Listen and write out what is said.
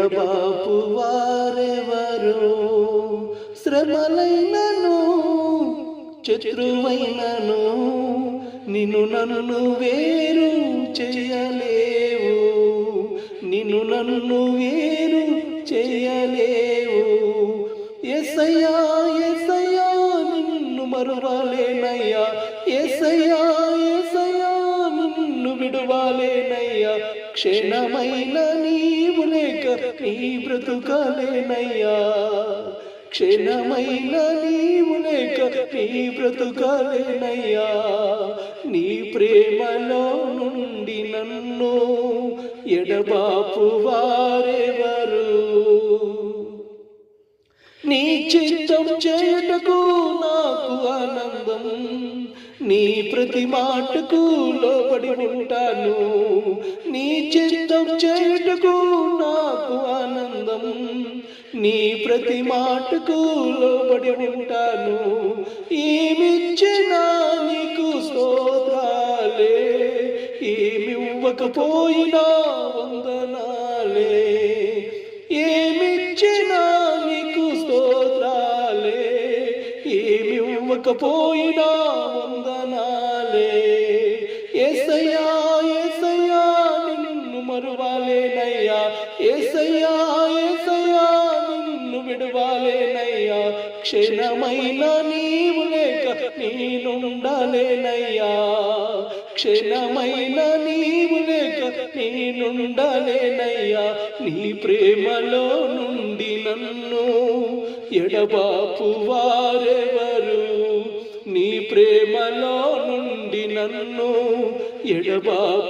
ఎడబాపు వారెవరు? శ్రమలైనను శత్రువైనను నిన్ను నన్ను వేరు చేయలేవు, నిన్ను నన్ను వేరు చేయలేవు. యేసయ్యా యేసయ్యా నిన్ను మరువలేనయ్యా, యేసయ్యా యేసయ్యా నిన్ను విడువలేనయ్యా. క్షణమైన నీవు లేక నీ బ్రతుకలేనయ్యా, క్షణమైన నీవు లేక నీ బ్రతుకలేనయ్యా. నీ ప్రేమలో నుండి నన్ను ఎడబాపు వారెవరు? నీ చిత్తం చేయుటకు నాకు ఆనందం, నీ ప్రతి మాటకు లోబడి ఉంటాను. నీ చిత్తం చేయుటకు నాకు ఆనందం, నీ ప్రతి మాటకు లోబడి ఉంటాను. ఏమిచ్చినా నీకు స్తోత్రాలే, ఏమివ్వకపోయినా వందనాలే. ఏమిచ్చినా నీకు స్తోత్రాలే, ఏమివ్వకపోయినా వందనాలే. యేసయ్యా యేసయ్యా నిన్ను మరువలేనయ్యా, యేసయ్యా యేసయ్యా నిన్ను విడువలేనయ్యా. క్షణమైన నీవు లేక నేనుండలేనయ్యా, క్షణమైన నీవు లేక నేనుండలేనయ్యా. నీ ప్రేమలో నుండి నన్ను ఎడబాపు వారెవరు? నీ ప్రేమలో నుండి నన్ను ఎడబాపు